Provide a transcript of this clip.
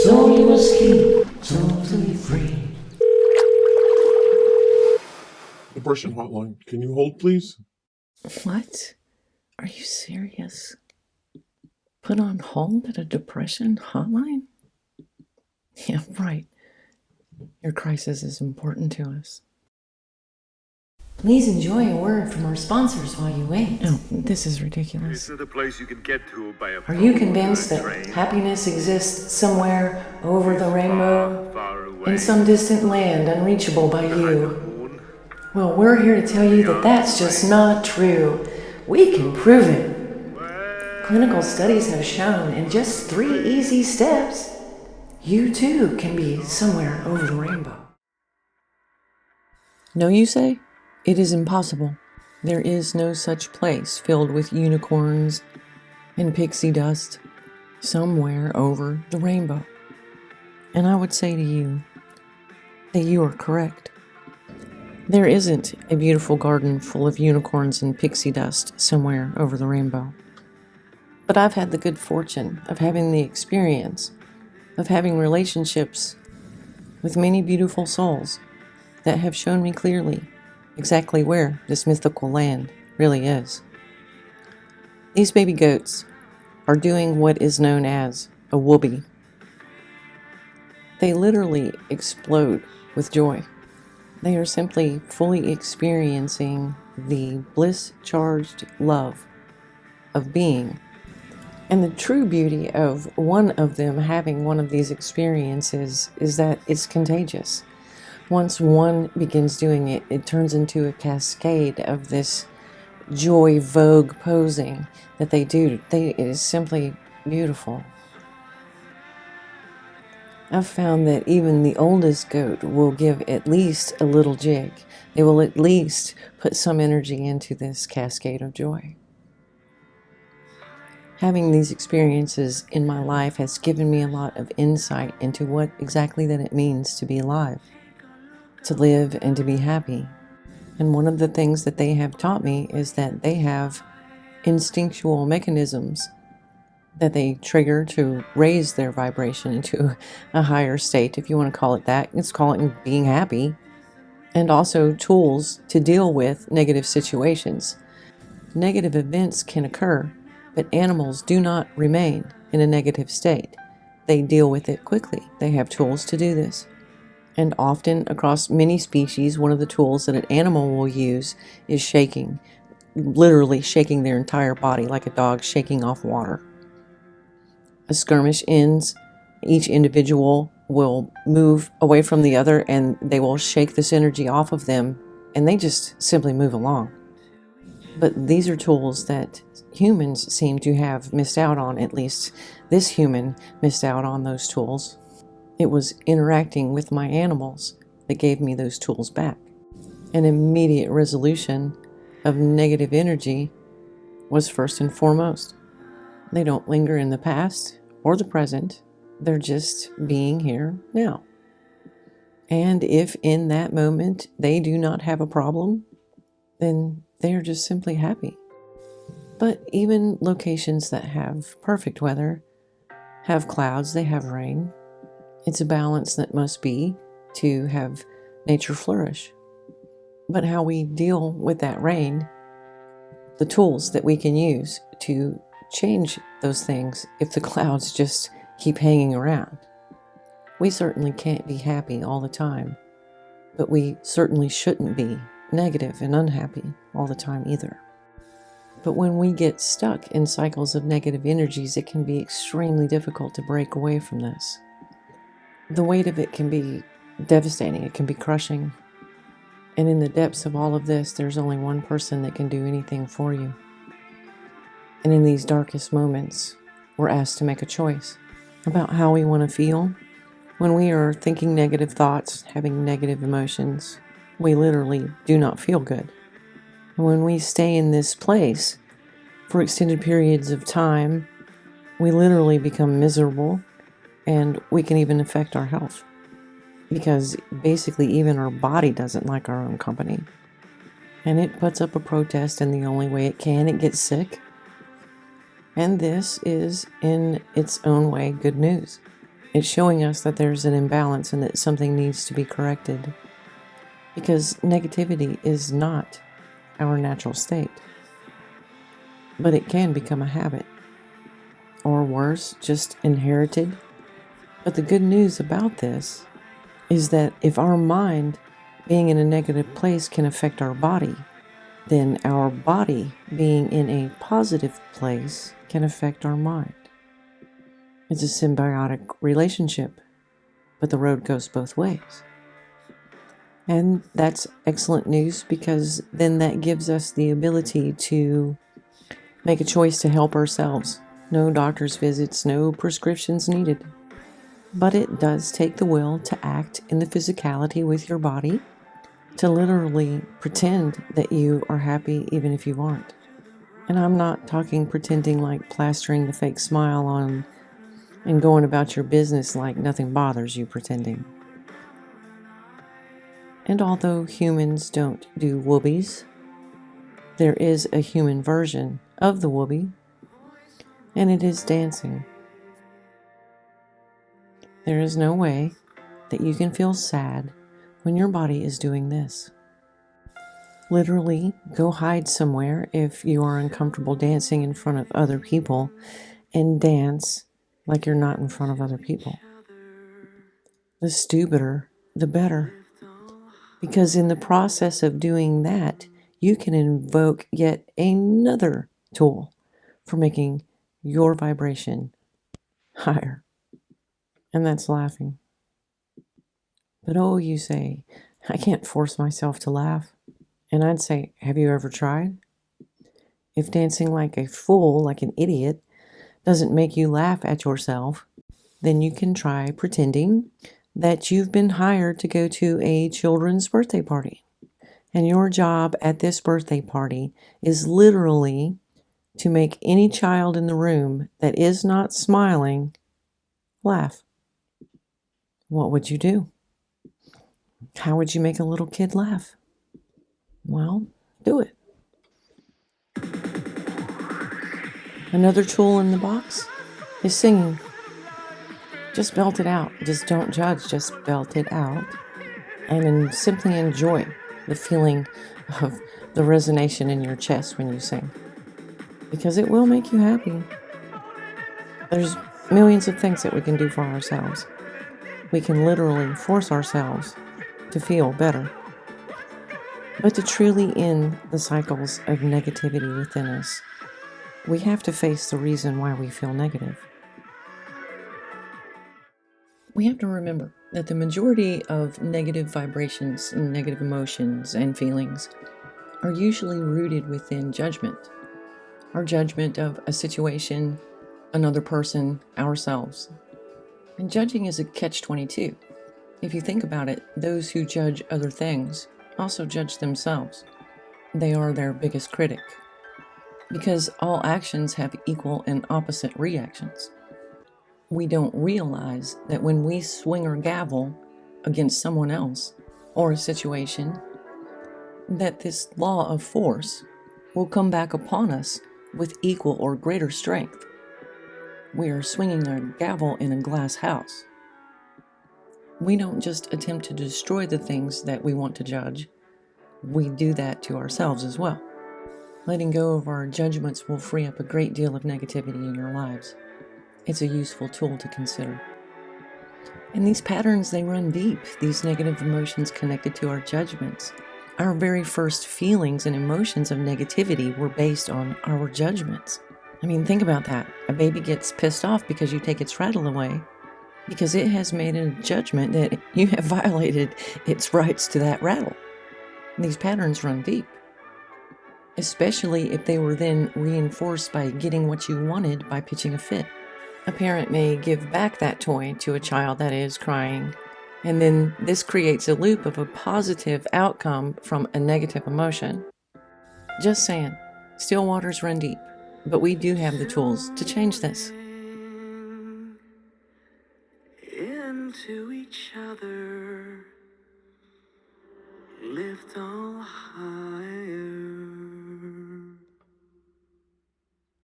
so you escape totally free. Depression hotline. Can you hold, please? What? Are you serious? Put on hold at a depression hotline? Yeah, right. Your crisis is important to us. Please enjoy a word from our sponsors while you wait. Oh, this is ridiculous. It's not a place you can get to by a Are you boat or convinced a that train. happiness exists somewhere over the rainbow? Far away. In some distant land unreachable by Behind the you? moon. Well, we're here to tell you that that's just not true. We can prove it. Clinical studies have shown in just 3 easy steps, you too can be somewhere over the rainbow. No, you say? It is impossible. There is no such place filled with unicorns and pixie dust somewhere over the rainbow. And I would say to you that you are correct. There isn't a beautiful garden full of unicorns and pixie dust somewhere over the rainbow. But I've had the good fortune of having the experience of having relationships with many beautiful souls that have shown me clearly exactly where this mythical land really is. These baby goats are doing what is known as a whoopee. They literally explode with joy. They are simply fully experiencing the bliss-charged love of being. And the true beauty of one of them having one of these experiences is that it's contagious. Once one begins doing it, it turns into a cascade of this joy vogue posing that they do. It is simply beautiful. I've found that even the oldest goat will give at least a little jig. They will at least put some energy into this cascade of joy. Having these experiences in my life has given me a lot of insight into what exactly that it means to be alive, to live and to be happy. And one of the things that they have taught me is that they have instinctual mechanisms that they trigger to raise their vibration into a higher state, if you want to call it that. Let's call it being happy. And also tools to deal with negative situations. Negative events can occur, but animals do not remain in a negative state. They deal with it quickly. They have tools to do this. And often across many species, one of the tools that an animal will use is shaking, literally shaking their entire body like a dog shaking off water. A skirmish ends, each individual will move away from the other and they will shake this energy off of them and they just simply move along. But these are tools that humans seem to have missed out on. At least this human missed out on those tools. It was interacting with my animals that gave me those tools back. An immediate resolution of negative energy was first and foremost. They don't linger in the past or the present. They're just being here now. And if in that moment they do not have a problem, then they are just simply happy. But even locations that have perfect weather have clouds, they have rain. It's a balance that must be to have nature flourish. But how we deal with that rain, the tools that we can use to change those things if the clouds just keep hanging around. We certainly can't be happy all the time, but we certainly shouldn't be negative and unhappy all the time either. But when we get stuck in cycles of negative energies, it can be extremely difficult to break away from this. The weight of it can be devastating, it can be crushing. And in the depths of all of this, there's only one person that can do anything for you. And in these darkest moments, we're asked to make a choice about how we want to feel. When we are thinking negative thoughts, having negative emotions, we literally do not feel good. And when we stay in this place for extended periods of time, we literally become miserable and we can even affect our health. Because basically even our body doesn't like our own company. And it puts up a protest in the only way it can. It gets sick. And this is, in its own way, good news. It's showing us that there's an imbalance and that something needs to be corrected. Because negativity is not our natural state. But it can become a habit. Or worse, just inherited. But the good news about this is that if our mind being in a negative place can affect our body, then our body being in a positive place can affect our mind. It's a symbiotic relationship, but the road goes both ways. And that's excellent news because then that gives us the ability to make a choice to help ourselves. No doctor's visits, no prescriptions needed. But it does take the will to act in the physicality with your body, to literally pretend that you are happy even if you aren't. And I'm not talking pretending like plastering the fake smile on and going about your business like nothing bothers you pretending. And although humans don't do whoobies, there is a human version of the whoobie, and it is dancing. There is no way that you can feel sad when your body is doing this. Literally, go hide somewhere if you are uncomfortable dancing in front of other people and dance like you're not in front of other people. The stupider, the better. Because in the process of doing that, you can invoke yet another tool for making your vibration higher. And that's laughing. But oh, you say, I can't force myself to laugh. And I'd say, have you ever tried? If dancing like a fool, like an idiot, doesn't make you laugh at yourself, then you can try pretending that you've been hired to go to a children's birthday party. And your job at this birthday party is literally to make any child in the room that is not smiling laugh. What would you do? How would you make a little kid laugh? Well, do it. Another tool in the box is singing. Just belt it out. Just don't judge. Just belt it out. And simply enjoy the feeling of the resonation in your chest when you sing. Because it will make you happy. There's millions of things that we can do for ourselves. We can literally force ourselves to feel better. But to truly end the cycles of negativity within us, we have to face the reason why we feel negative. We have to remember that the majority of negative vibrations and negative emotions and feelings are usually rooted within judgment. Our judgment of a situation, another person, ourselves. And judging is a catch-22. If you think about it, those who judge other things also judge themselves. They are their biggest critic. Because all actions have equal and opposite reactions. We don't realize that when we swing our gavel against someone else or a situation, that this law of force will come back upon us with equal or greater strength. We are swinging our gavel in a glass house. We don't just attempt to destroy the things that we want to judge. We do that to ourselves as well. Letting go of our judgments will free up a great deal of negativity in your lives. It's a useful tool to consider. And these patterns, they run deep, these negative emotions connected to our judgments. Our very first feelings and emotions of negativity were based on our judgments. I mean, think about that. A baby gets pissed off because you take its rattle away, because it has made a judgment that you have violated its rights to that rattle. And these patterns run deep. Especially if they were then reinforced by getting what you wanted by pitching a fit. A parent may give back that toy to a child that is crying, and then this creates a loop of a positive outcome from a negative emotion. Just saying, still waters run deep, but we do have the tools to change this. Into each other, lift all higher.